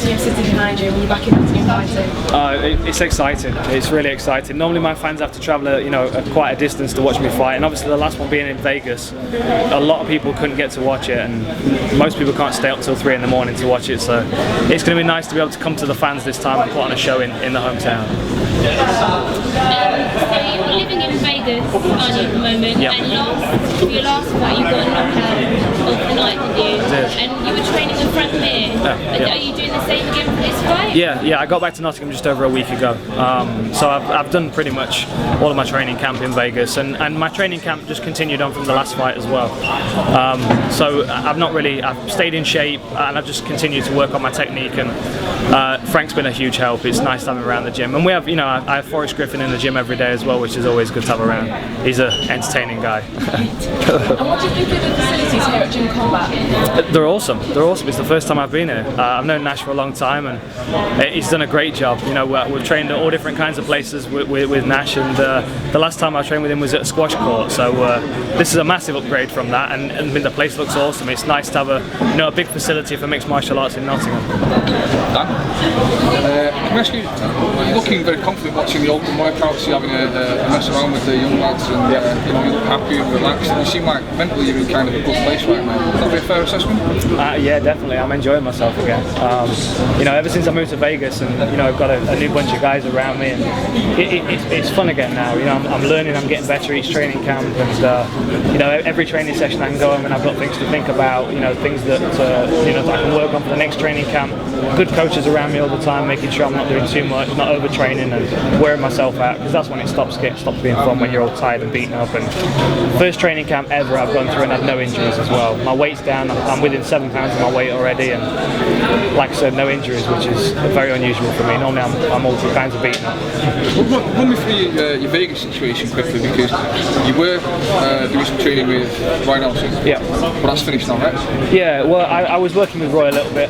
team sitting behind you when you're back in Nottingham fighting? It's exciting. It's really exciting. Normally my fans have to travel, quite a distance to watch me fight, and obviously the last one being in Vegas, a lot of people couldn't get to watch it, and most people can't stay up till 3 in the morning to watch it. So it's going to be nice to be able to come to the fans this time and put on a show in the hometown. So you're living in Vegas, aren't you, at the moment? Yep. And your last fight, you got a knockout of the night, did you? And you were training in front there. Are you doing the same again for this fight? Yeah. I got back to Nottingham just over a week ago. So I've done pretty much all of my training camp in Vegas, and my training camp just continued on from the last fight as well. So I've stayed in shape, and I've just continued to work on my technique. And Frank's been a huge help. It's nice to have him around the gym, and we have, I have Forrest Griffin in the gym every day as well, which is always good to have around. He's an entertaining guy. And what do you think of the facilities here at Gym Combat? They're awesome. It's the first time I've been here. I've known Nash for a long time, and he's done a great job. We've trained at all different kinds of places with Nash, and the last time I trained with him was at a squash court. So this is a massive upgrade from that, and the place looks awesome. It's nice to have a big facility for mixed martial arts in Nottingham. Dan, can I ask you, you're looking very confident watching the open workouts, you're having a mess around with the young lads, and you look happy and relaxed, and you seem like mentally you're in kind of a good place right now. Would that be a fair assessment? Yeah, definitely. I'm enjoying myself again. Ever since I moved to Vegas, and I've got a new bunch of guys around me, and it's fun again now. I'm learning, I'm getting better each training camp, and every training session I can go home and I've got things to think about, things that that I can work on for the next training camp. Good coaches around me all the time, making sure I'm not doing too much, not overtraining and wearing myself out, because that's when it stops being fun, when you're all tired and beaten up. And first training camp ever I've gone through and had no injuries as well. My weight's down, I'm within 7 pounds of my weight already, and like I said, no injuries, which is very unusual for me. Normally I'm all kinds of beaten up. Run me through your Vegas situation quickly, because you were doing some training with Roy Nelson. Yeah. But that's finished now, right? Yeah, well I was working with Roy a little bit.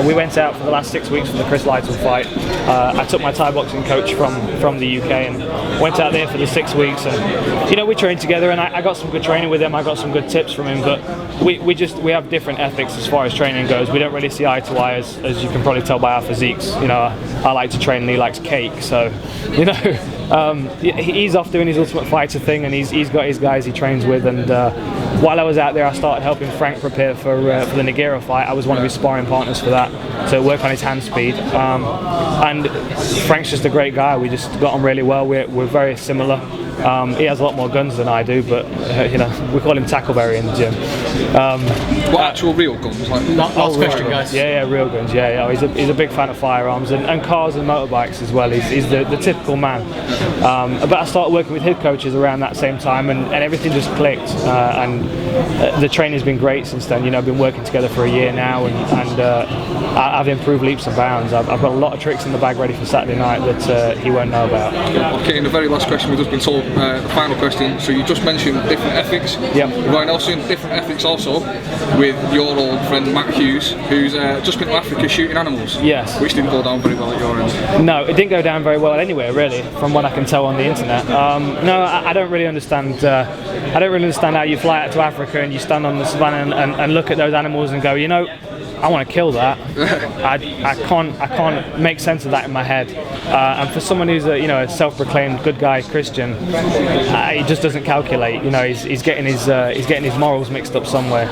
We went out for the last 6 weeks for the Chris Lytle fight. I took my Thai boxing coach from the UK and went out there for the 6 weeks, and we trained together, and I got some good training with him. I got some good tips from him, but we have different ethics as far as training goes. We don't really see eye to eye, as you can probably tell by our physiques. I like to train and he likes cake, so he's off doing his Ultimate Fighter thing, and he's got his guys he trains with, and while I was out there I started helping Frank prepare for the Nogueira fight. I was one of his sparring partners for that, to work on his hand speed, and Frank's just a great guy. We just got on really well. We're very similar. He has a lot more guns than I do, but we call him Tackleberry in the gym. What actual real guns? Last question, guys. Yeah, real guns. Yeah. He's a big fan of firearms and cars and motorbikes as well. He's the typical man. But I started working with his coaches around that same time, and everything just clicked. And the training's been great since then. I've been working together for a year now, and I've improved leaps and bounds. I've got a lot of tricks in the bag ready for Saturday night that he won't know about. Okay, and the very last question, we've just been told, the final question. So you just mentioned different ethics. Yep. Roy Nelson, different ethics also with your old friend Matt Hughes, who's just been to Africa shooting animals. Yes. Which didn't go down very well at your end. No, it didn't go down very well anywhere, really, from what I can tell on the internet. No, I don't really understand. I don't really understand how you fly out to Africa and you stand on the savannah and look at those animals and go, I want to kill that. I can't make sense of that in my head. And for someone who's a self-proclaimed good guy Christian, he just doesn't calculate. He's getting his morals mixed up somewhere.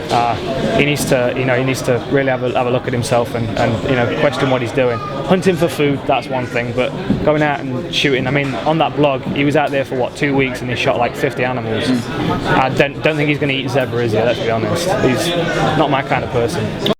He needs to really have a look at himself and question what he's doing. Hunting for food, that's one thing, but going out and shooting. I mean, on that blog, he was out there for 2 weeks and he shot like 50 animals. I don't think he's going to eat zebra, is he? Let's be honest. He's not my kind of person.